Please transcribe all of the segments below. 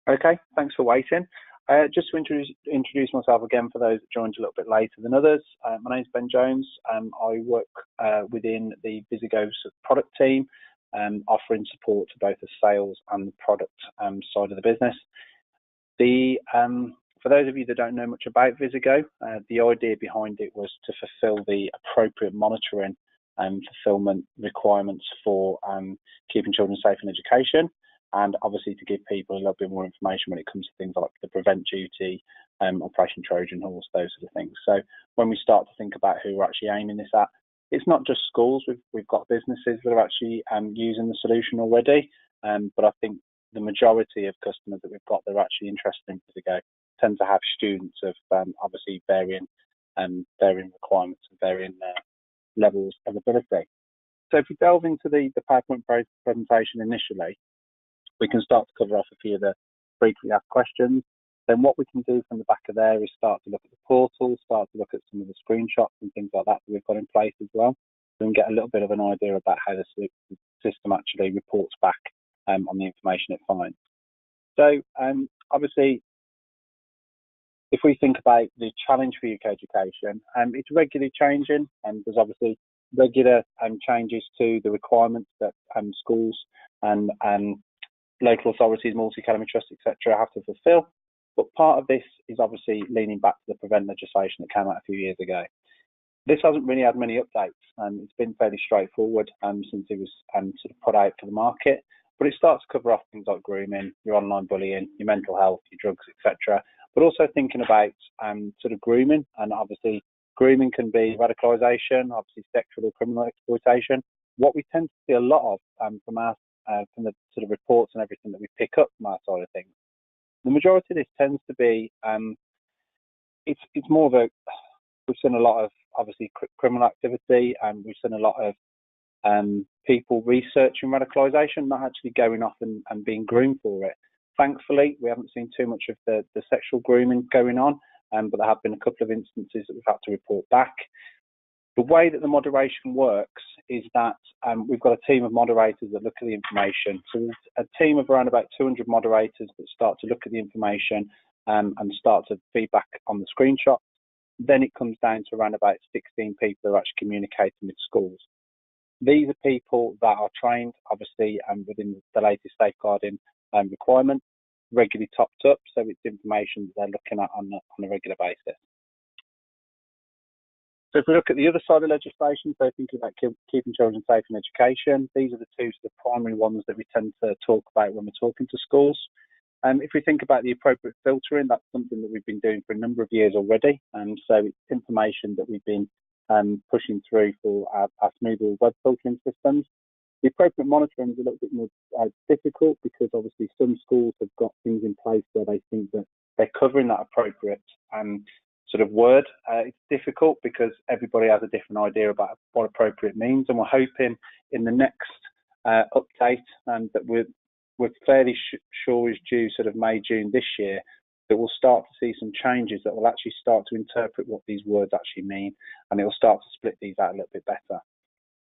Okay, thanks for waiting. Just to introduce myself again for those that joined a little bit later than others, my name's Ben Jones. I work within the Visigo product team, offering support to both the sales and the product side of the business. For those of you that don't know much about Visigo, the idea behind it was to fulfil the appropriate monitoring and fulfillment requirements for keeping children safe in education, and obviously to give people a little bit more information when it comes to things like the prevent duty, Operation Trojan Horse, those sort of things. So when we start to think about who we're actually aiming this at, it's not just schools. We've got businesses that are actually using the solution already, but I think the majority of customers that we've got that are actually interested in Visigo tend to have students of obviously varying requirements and varying levels of ability. So if we delve into the PowerPoint presentation initially, we can start to cover off a few of the frequently asked questions. Then what we can do from the back of there is start to look at the portal, start to look at some of the screenshots and things like that we've got in place as well. So we can get a little bit of an idea about how the system actually reports back on the information it finds. So obviously, if we think about the challenge for UK education, it's regularly changing, and there's obviously regular changes to the requirements that schools and local authorities, multi-academy trusts, etc., have to fulfil. But part of this is obviously leaning back to the prevent legislation that came out a few years ago. This hasn't really had many updates, and it's been fairly straightforward since it was sort of put out for the market. But it starts to cover off things like grooming, your online bullying, your mental health, your drugs, etc. But also thinking about sort of grooming, and obviously grooming can be radicalisation, obviously sexual or criminal exploitation. What we tend to see a lot of from the sort of reports and everything that we pick up from our side of things, the majority of this tends to be it's more of we've seen a lot of obviously criminal activity, and we've seen a lot of people researching radicalisation, not actually going off and being groomed for it. Thankfully, we haven't seen too much of the sexual grooming going on, but there have been a couple of instances that we've had to report back. The way that the moderation works is that we've got a team of moderators that look at the information. So there's a team of around about 200 moderators that start to look at the information and start to feedback on the screenshot. Then it comes down to around about 16 people who are actually communicating with schools. These are people that are trained, obviously, within the latest safeguarding requirements, regularly topped up, so it's information that they're looking at on a regular basis. So if we look at the other side of legislation, so thinking about keeping children safe in education, these are the two sort of primary ones that we tend to talk about when we're talking to schools. If we think about the appropriate filtering, that's something that we've been doing for a number of years already. So it's information that we've been pushing through for our Smoothwall web filtering systems. The appropriate monitoring is a little bit more difficult because obviously some schools have got things in place where they think that they're covering that appropriate sort of word. It's difficult because everybody has a different idea about what appropriate means, and we're hoping in the next update that we're fairly sure is due sort of May, June this year, that we'll start to see some changes that will actually start to interpret what these words actually mean, and it will start to split these out a little bit better.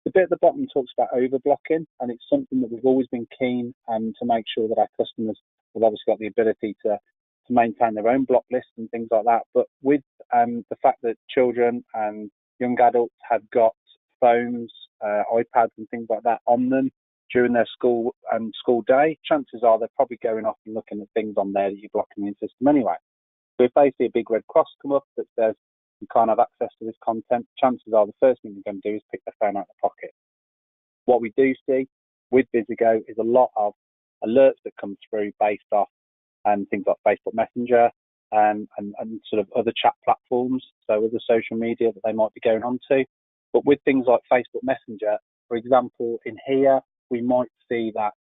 The bit at the bottom talks about overblocking, and it's something that we've always been keen to make sure that our customers have obviously got the ability to maintain their own block list and things like that. But with the fact that children and young adults have got phones, iPads and things like that on them during their school day, chances are they're probably going off and looking at things on there that you're blocking in the system anyway. So if they see a big red cross come up that says you can't have access to this content, chances are the first thing they're going to do is pick their phone out of the pocket. What we do see with Visigo is a lot of alerts that come through based off things like Facebook Messenger and sort of other chat platforms, so other social media that they might be going on to. But with things like Facebook Messenger, for example, in here, we might see that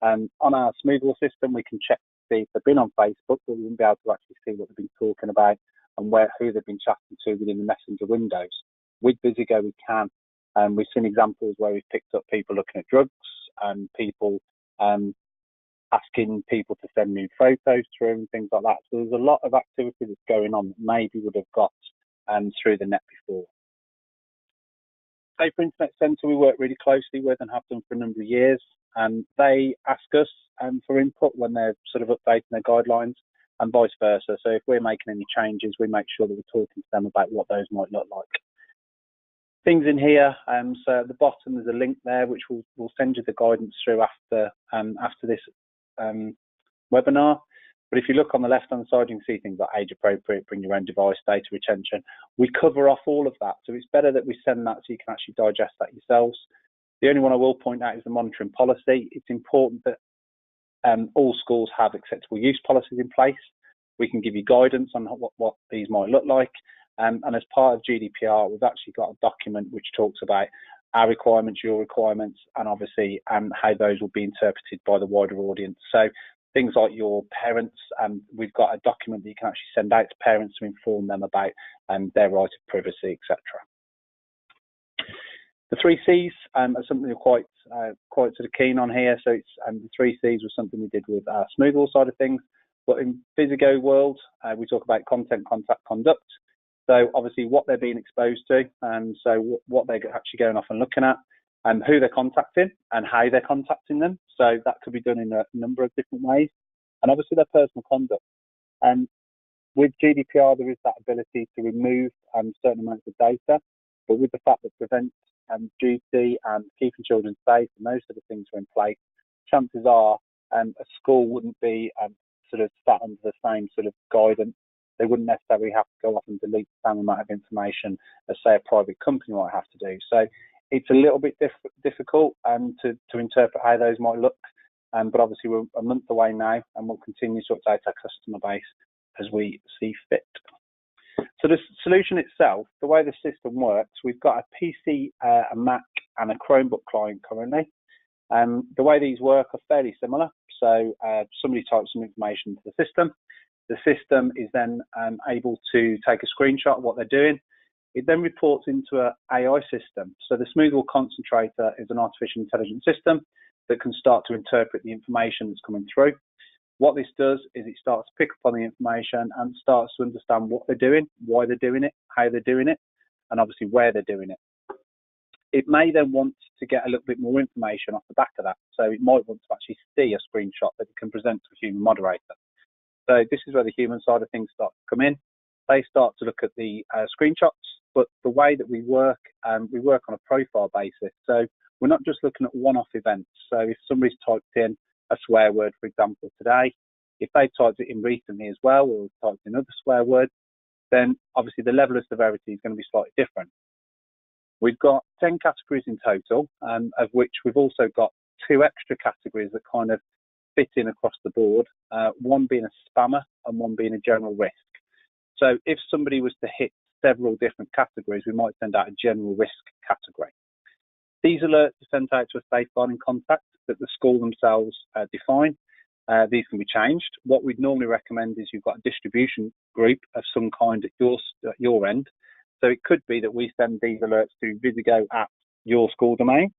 on our Smoothwall system, we can check to see if they've been on Facebook, but we won't be able to actually see what they've been talking about and who they've been chatting to within the Messenger windows. With Visigo, we can. We've seen examples where we've picked up people looking at drugs and people asking people to send new photos through and things like that. So there's a lot of activity that's going on that maybe would have got through the net before. Safer Internet Centre we work really closely with and have done for a number of years. They ask us for input when they're sort of updating their guidelines, and vice versa. So if we're making any changes, we make sure that we're talking to them about what those might look like. Things in here, so at the bottom there's a link there which will send you the guidance through after this webinar. But if you look on the left-hand side, you can see things like age appropriate, bring your own device, data retention. We cover off all of that, so it's better that we send that so you can actually digest that yourselves. The only one I will point out is the monitoring policy. It's important that all schools have acceptable use policies in place. We can give you guidance on what these might look like. And as part of GDPR, we've actually got a document which talks about our requirements, your requirements, and obviously how those will be interpreted by the wider audience. So things like your parents, we've got a document that you can actually send out to parents to inform them about their right of privacy, etc. The 3 Cs are something we're quite sort of keen on here. So it's the 3 Cs was something we did with our Smoothwall side of things. But in Visigo world, we talk about content, contact, conduct. So obviously what they're being exposed to, and so what they're actually going off and looking at, and who they're contacting and how they're contacting them. So that could be done in a number of different ways. And obviously their personal conduct. And with GDPR, there is that ability to remove certain amounts of data, but with the fact that prevent duty and keeping children safe and those sort of things are in place, chances are a school wouldn't be sort of sat under the same sort of guidance. They wouldn't necessarily have to go off and delete the same amount of information as, say, a private company might have to do. So it's a little bit difficult to interpret how those might look. But obviously we're a month away now, and we'll continue to update our customer base as we see fit. So the solution itself, the way the system works, we've got a PC, a Mac, and a Chromebook client currently. The way these work are fairly similar. So somebody types some information into the system. The system is then able to take a screenshot of what they're doing. It then reports into an AI system. So the Smoothwall Concentrator is an artificial intelligence system that can start to interpret the information that's coming through. What this does is it starts to pick up on the information and starts to understand what they're doing, why they're doing it, how they're doing it, and obviously where they're doing it. It may then want to get a little bit more information off the back of that. So it might want to actually see a screenshot that it can present to a human moderator. So this is where the human side of things start to come in. They start to look at the screenshots, but the way that we work on a profile basis. So we're not just looking at one-off events. So if somebody's typed in a swear word, for example, today, if they typed it in recently as well, or typed in another swear word, then obviously the level of severity is going to be slightly different. We've got 10 categories in total, of which we've also got 2 extra categories that kind of fit in across the board, one being a spammer and one being a general risk. So if somebody was to hit several different categories, we might send out a general risk category. These alerts are sent out to a safeguarding contact that the school themselves define. These can be changed. What we'd normally recommend is you've got a distribution group of some kind at your end. So it could be that we send these alerts to Visigo at your school domain.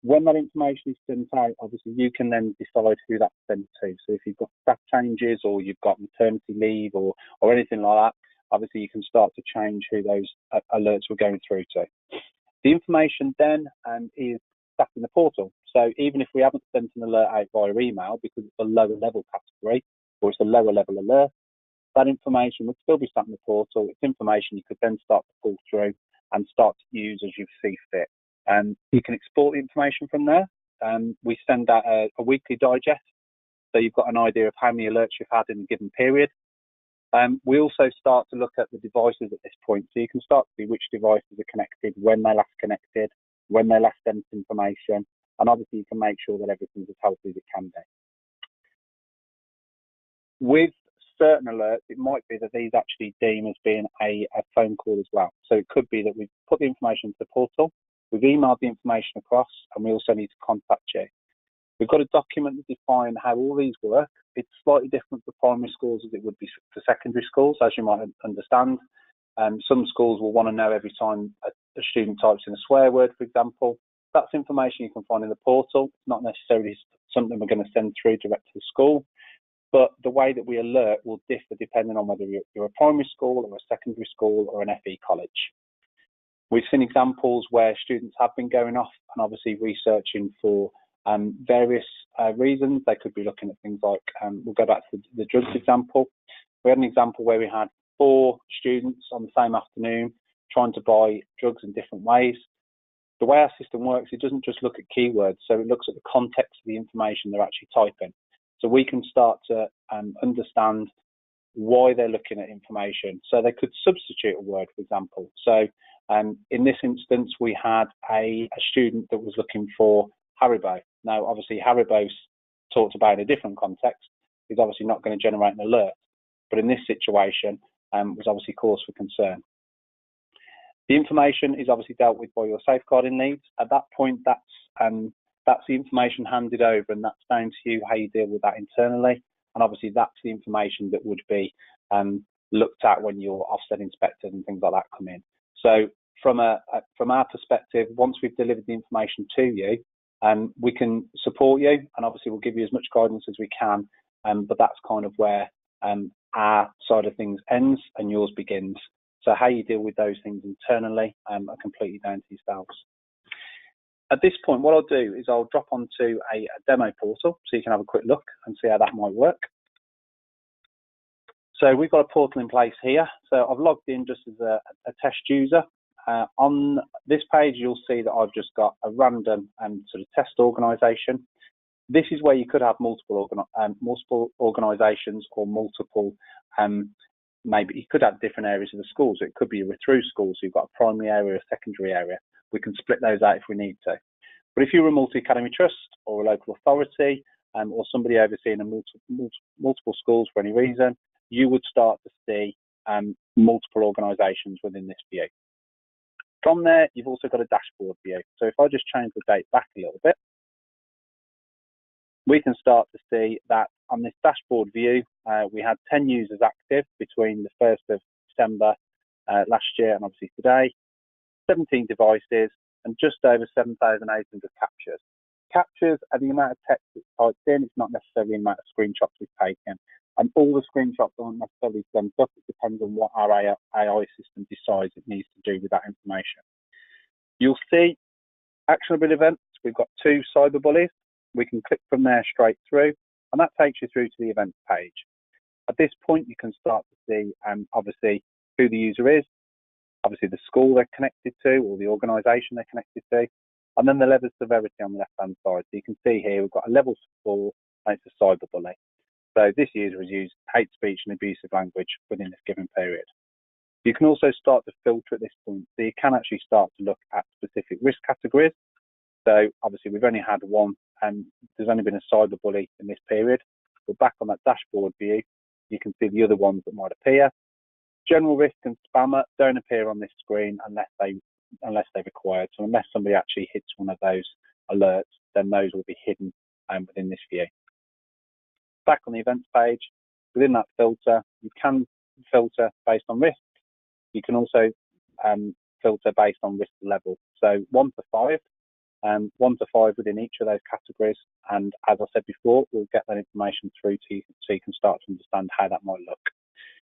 When that information is sent out, obviously you can then decide who that's sent to. So if you've got staff changes or you've got maternity leave or anything like that, obviously you can start to change who those alerts were going through to. The information then is sat in the portal. So even if we haven't sent an alert out via email because it's a lower level category or it's a lower level alert, that information would still be sat in the portal. It's information you could then start to pull through and start to use as you see fit. You can export the information from there. We send out a weekly digest, so you've got an idea of how many alerts you've had in a given period. We also start to look at the devices at this point, so you can start to see which devices are connected, when they're last connected, when they last sent information, and obviously you can make sure that everything's as healthy as it can be. With certain alerts, it might be that these actually deem as being a phone call as well. So it could be that we've put the information into the portal, we've emailed the information across, and we also need to contact you. We've got a document that defines how all these work. It's slightly different for primary schools as it would be for secondary schools, as you might understand. Some schools will want to know every time a student types in a swear word, for example. That's information you can find in the portal. It's not necessarily something we're going to send through direct to the school, but the way that we alert will differ depending on whether you're a primary school or a secondary school or an FE college. We've seen examples where students have been going off and obviously researching for various reasons. They could be looking at things like, we'll go back to the drugs example. We had an example where we had 4 students on the same afternoon trying to buy drugs in different ways. The way our system works, it doesn't just look at keywords, so it looks at the context of the information they're actually typing. So we can start to understand why they're looking at information. So they could substitute a word, for example. So in this instance, we had a student that was looking for Haribo. Now, obviously, Haribo's talked about in a different context is obviously not going to generate an alert. But in this situation, was obviously cause for concern. The information is obviously dealt with by your safeguarding leads. At that point, that's the information handed over, and that's down to you how you deal with that internally. And obviously, that's the information that would be looked at when your offset inspectors and things like that come in. So from our perspective, once we've delivered the information to you, we can support you, and obviously we'll give you as much guidance as we can. But that's kind of where our side of things ends and yours begins. So how you deal with those things internally are completely down to yourselves. At this point, what I'll do is I'll drop onto a demo portal so you can have a quick look and see how that might work. So we've got a portal in place here. So I've logged in just as a test user. On this page, you'll see that I've just got a random sort of test organisation. This is where you could have multiple organisations or multiple, maybe you could have different areas of the schools. It could be a through school, so you've got a primary area, a secondary area. We can split those out if we need to. But if you're a multi-academy trust or a local authority or somebody overseeing multiple schools for any reason, you would start to see multiple organisations within this view. From there, you've also got a dashboard view. So if I just change the date back a little bit, we can start to see that on this dashboard view, we had 10 users active between the 1st of December last year and obviously today, 17 devices, and just over 7,800 captures. Captures are the amount of text that's typed in, it's not necessarily the amount of screenshots we've taken. And all the screenshots aren't necessarily sent up, it depends on what our AI system decides it needs to do with that information. You'll see actionable events. We've got 2 cyberbullies. We can click from there straight through, and that takes you through to the events page. At this point, you can start to see obviously who the user is, obviously the school they're connected to or the organisation they're connected to, and then the level of severity on the left-hand side. So you can see here we've got a level 4, and it's a cyberbully. So this user has used hate speech and abusive language within this given period. You can also start to filter at this point, so you can actually start to look at specific risk categories. So obviously we've only had one, and there's only been a cyberbully in this period. But back on that dashboard view, you can see the other ones that might appear. General risk and spammer don't appear on this screen unless they're required. So unless somebody actually hits one of those alerts, then those will be hidden within this view. Back on the events page, within that filter, you can filter based on risk. You can also filter based on risk level. So 1 to 5. 1 to 5 within each of those categories, and as I said before, we'll get that information through to you so you can start to understand how that might look.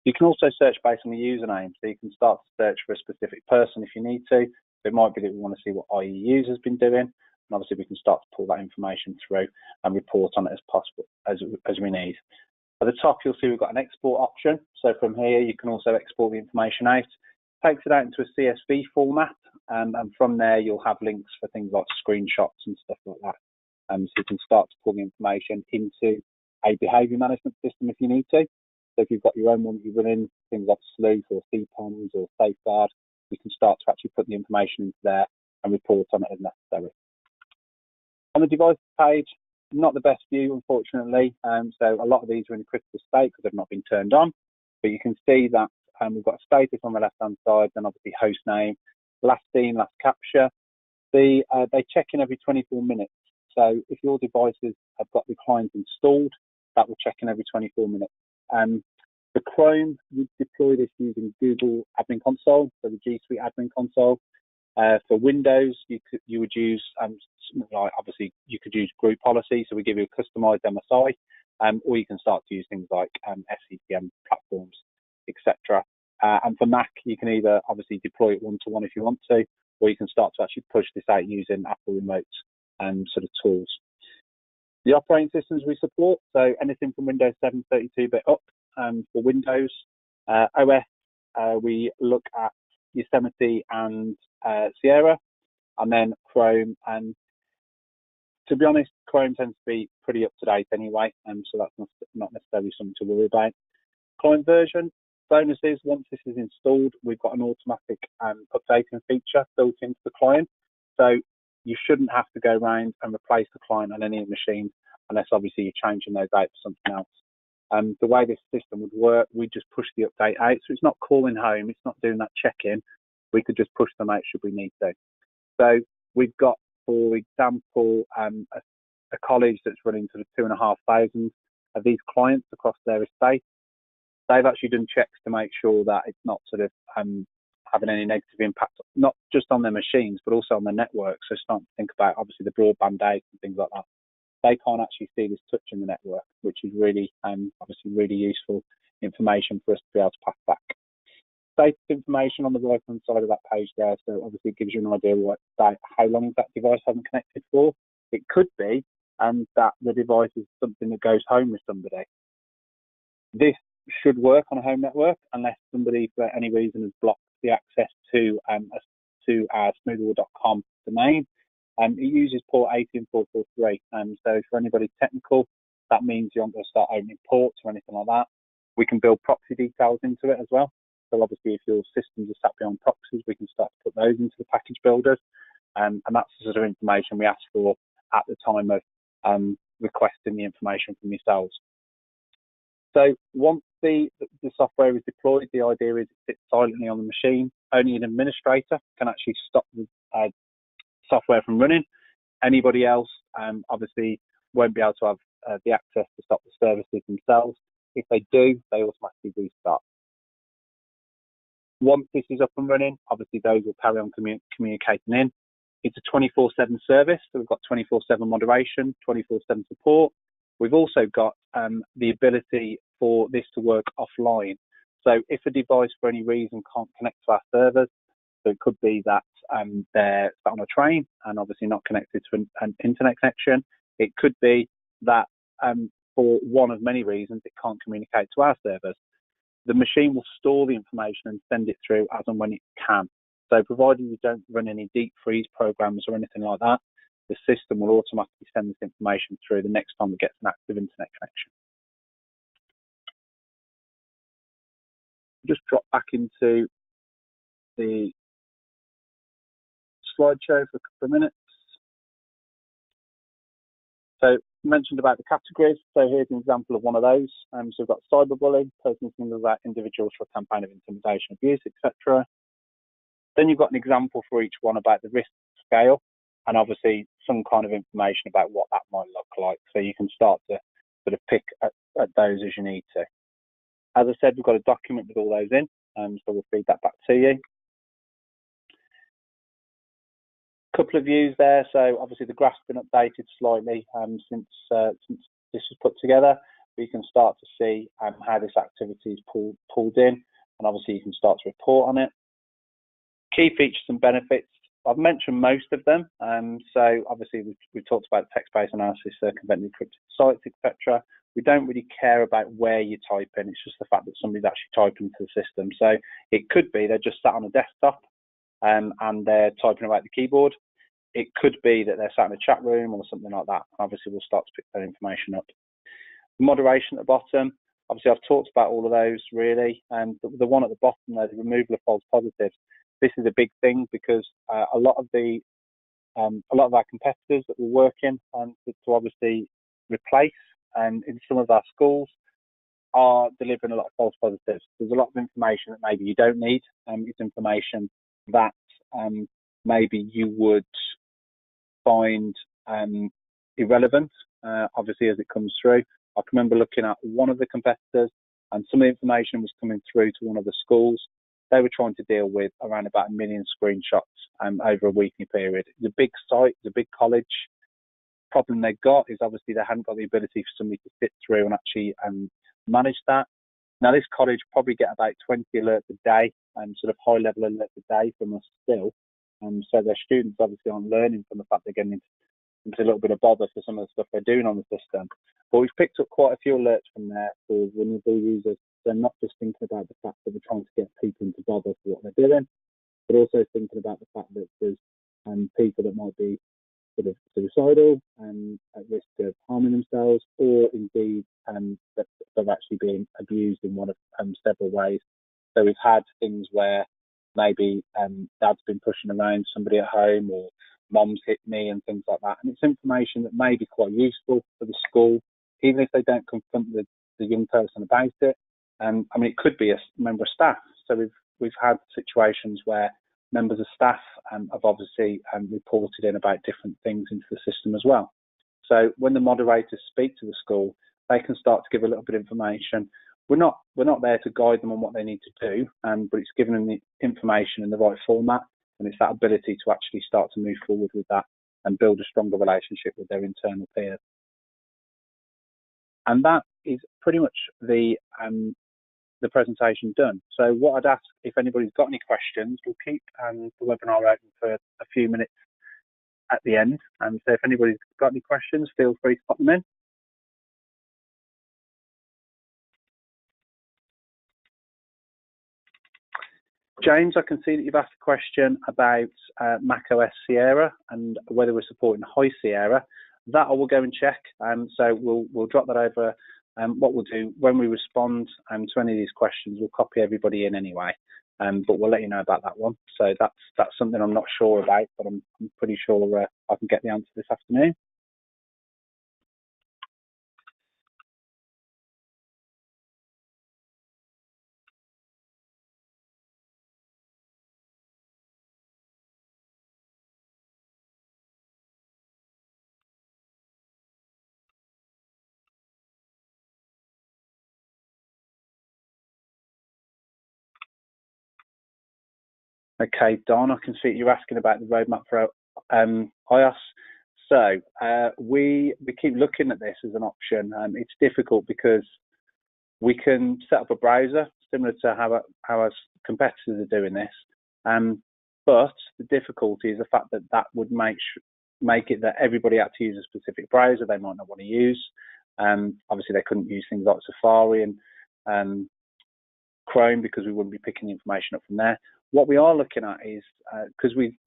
You can also search based on the username, so you can start to search for a specific person if you need to. So it might be that we want to see what IE user's been doing, and obviously we can start to pull that information through and report on it as possible as we need. At the top, you'll see we've got an export option. So from here, you can also export the information out. Takes it out into a CSV format, and from there you'll have links for things like screenshots and stuff like that. So you can start to pull the information into a behaviour management system if you need to. So if you've got your own one that you run in, things like Sleuth or CPOMs or Safeguard, you can start to actually put the information into there and report on it as necessary. On the device page, not the best view, unfortunately. So a lot of these are in a critical state because they've not been turned on. But you can see that we've got a status on the left-hand side, then obviously host name, last seen, last capture. They check in every 24 minutes. So if your devices have got the client installed, that will check in every 24 minutes. For Chrome, you deploy this using Google Admin Console, so the G Suite Admin Console. For Windows, you would use obviously you could use group policy, so we give you a customized MSI, or you can start to use things like SCCM platforms, etc. And for Mac, you can either obviously deploy it one-to-one if you want to, or you can start to actually push this out using Apple Remote sort of tools. The operating systems we support, so anything from Windows 7 32-bit up for Windows. OS, we look at Yosemite and Sierra, and then Chrome. And to be honest, Chrome tends to be pretty up to date anyway, so that's not necessarily something to worry about. Client version, bonuses, once this is installed, we've got an automatic updating feature built into the client. So you shouldn't have to go around and replace the client on any of the machines unless obviously you're changing those out for something else. The way this system would work, we just push the update out. So it's not calling home, it's not doing that check-in. We could just push them out should we need to. So we've got, for example, a college that's running sort of 2,500 of these clients across their estate. They've actually done checks to make sure that it's not sort of having any negative impact, not just on their machines, but also on their network. So starting to think about obviously the broadband data and things like that. They can't actually see this touching the network, which is really obviously really useful information for us to be able to pass back. Status information on the right hand side of that page there. So obviously it gives you an idea about how long that device hasn't connected for. It could be that the device is something that goes home with somebody. This should work on a home network unless somebody for any reason has blocked the access to our smoothwall.com domain. It uses port 18443. So for anybody technical, that means you want to start opening ports or anything like that. We can build proxy details into it as well. So obviously if your systems are sat beyond proxies, we can start to put those into the package builders. And that's the sort of information we ask for at the time of requesting the information from yourselves. So once the software is deployed, the idea is it sits silently on the machine. Only an administrator can actually stop the software from running. Anybody else obviously won't be able to have the access to stop the services themselves. If they do, they automatically restart. Once this is up and running, obviously those will carry on communicating in. It's a 24/7 service, so we've got 24/7 moderation, 24/7 support. We've also got the ability for this to work offline. So if a device for any reason can't connect to our servers, so it could be that they're on a train and obviously not connected to an internet connection. It could be that for one of many reasons, it can't communicate to our servers. The machine will store the information and send it through as and when it can. So provided you don't run any deep freeze programs or anything like that, the system will automatically send this information through the next time it gets an active internet connection. Just drop back into the slideshow for a couple of minutes. So mentioned about the categories. So here's an example of one of those. So we've got cyberbullying, personal singles out individuals for a campaign of intimidation, abuse, etc. Then you've got an example for each one about the risk scale and obviously some kind of information about what that might look like. So you can start to sort of pick at those as you need to. As I said, we've got a document with all those in, so we'll feed that back to you. Couple of views there. So obviously the graph's been updated slightly since this was put together. But you can start to see how this activity is pulled in, and obviously you can start to report on it. Key features and benefits. I've mentioned most of them. So obviously we've talked about text-based analysis, circumventing encrypted sites, etc. We don't really care about where you type in. It's just the fact that somebody's actually typing into the system. So it could be they're just sat on a desktop and they're typing away at the keyboard. It could be that they're sat in a chat room or something like that. Obviously, we'll start to pick that information up. Moderation at the bottom. Obviously, I've talked about all of those really. And the one at the bottom there, the removal of false positives. This is a big thing because a lot of our competitors that we're working to obviously replace in some of our schools are delivering a lot of false positives. There's a lot of information that maybe you don't need. It's information that maybe you would find irrelevant, obviously, as it comes through. I can remember looking at one of the competitors and some of the information was coming through to one of the schools. They were trying to deal with around about 1 million screenshots over a weekly period. It's a big site, it's a big college. Problem they've got is obviously they haven't got the ability for somebody to sit through and actually manage that. Now this college probably get about 20 alerts a day, sort of high level alerts a day from us still. So their students obviously aren't learning from the fact they're getting it's a little bit of bother for some of the stuff they're doing on the system. But we've picked up quite a few alerts from there for vulnerable users. They're not just thinking about the fact that we're trying to get people into bother for what they're doing, but also thinking about the fact that there's people that might be sort of suicidal and at risk of harming themselves, or indeed that they're actually being abused in one of several ways. So we've had things where maybe dad's been pushing around somebody at home, or mom's hit me and things like that. And it's information that may be quite useful for the school, even if they don't confront the young person about it. I mean, it could be a member of staff. So we've had situations where members of staff have obviously reported in about different things into the system as well. So when the moderators speak to the school, they can start to give a little bit of information. We're not there to guide them on what they need to do, but it's giving them the information in the right format, and it's that ability to actually start to move forward with that and build a stronger relationship with their internal peers. And that is pretty much the presentation done. So what I'd ask, if anybody's got any questions, we'll keep the webinar open for a few minutes at the end. And so if anybody's got any questions, feel free to pop them in. James, I can see that you've asked a question about macOS Sierra and whether we're supporting High Sierra. That I will go and check. So we'll drop that over. What we'll do when we respond to any of these questions, we'll copy everybody in anyway. But we'll let you know about that one. So that's something I'm not sure about, but I'm pretty sure I can get the answer this afternoon. Okay, Don, I can see you're asking about the roadmap for iOS. So we keep looking at this as an option. It's difficult because we can set up a browser similar to how our competitors are doing this. But the difficulty is the fact that would make it that everybody had to use a specific browser they might not want to use. Obviously, they couldn't use things like Safari and Chrome because we wouldn't be picking the information up from there. What we are looking at is because we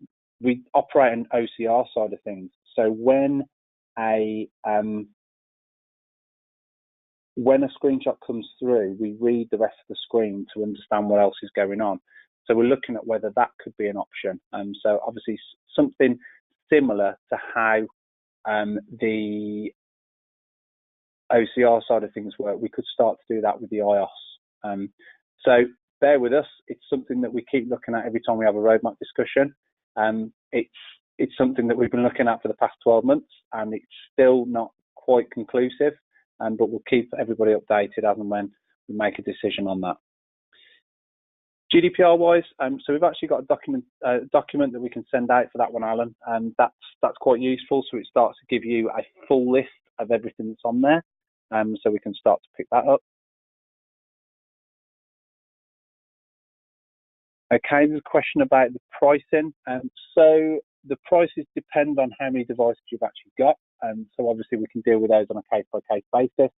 operate an OCR side of things. So when a screenshot comes through, we read the rest of the screen to understand what else is going on. So we're looking at whether that could be an option. So obviously something similar to how the OCR side of things work, we could start to do that with the iOS. So bear with us. It's something that we keep looking at every time we have a roadmap discussion. It's something that we've been looking at for the past 12 months, and it's still not quite conclusive. But we'll keep everybody updated as and when we make a decision on that. GDPR-wise, so we've actually got a document that we can send out for that one, Alan, and that's quite useful. So it starts to give you a full list of everything that's on there, so we can start to pick that up. Okay, there's a question about the pricing. So the prices depend on how many devices you've actually got. So obviously we can deal with those on a case-by-case basis.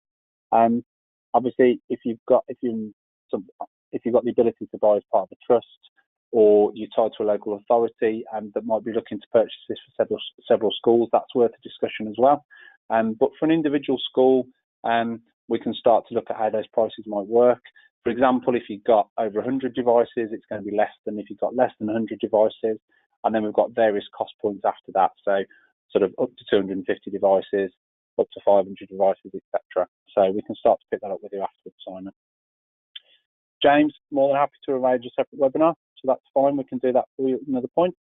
Obviously, if you've got the ability to buy as part of a trust, or you're tied to a local authority that might be looking to purchase this for several schools, that's worth a discussion as well. But for an individual school, we can start to look at how those prices might work. For example, if you've got over 100 devices, it's going to be less than if you've got less than 100 devices. And then we've got various cost points after that. So sort of up to 250 devices, up to 500 devices, etc. So we can start to pick that up with you afterwards, Simon. James, more than happy to arrange a separate webinar. So that's fine. We can do that for you at another point.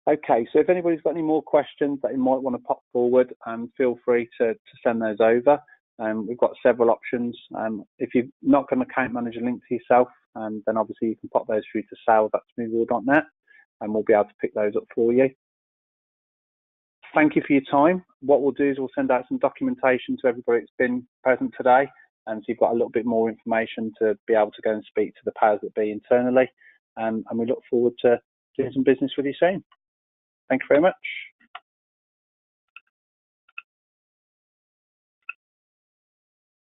Okay, so if anybody's got any more questions that you might want to pop forward, feel free to send those over. We've got several options. If you've not got an account manager linked to yourself, then obviously you can pop those through to sales@smoothwall.net and we'll be able to pick those up for you. Thank you for your time. What we'll do is we'll send out some documentation to everybody that's been present today, and so you've got a little bit more information to be able to go and speak to the powers that be internally, and we look forward to doing some business with you soon. Thank you very much.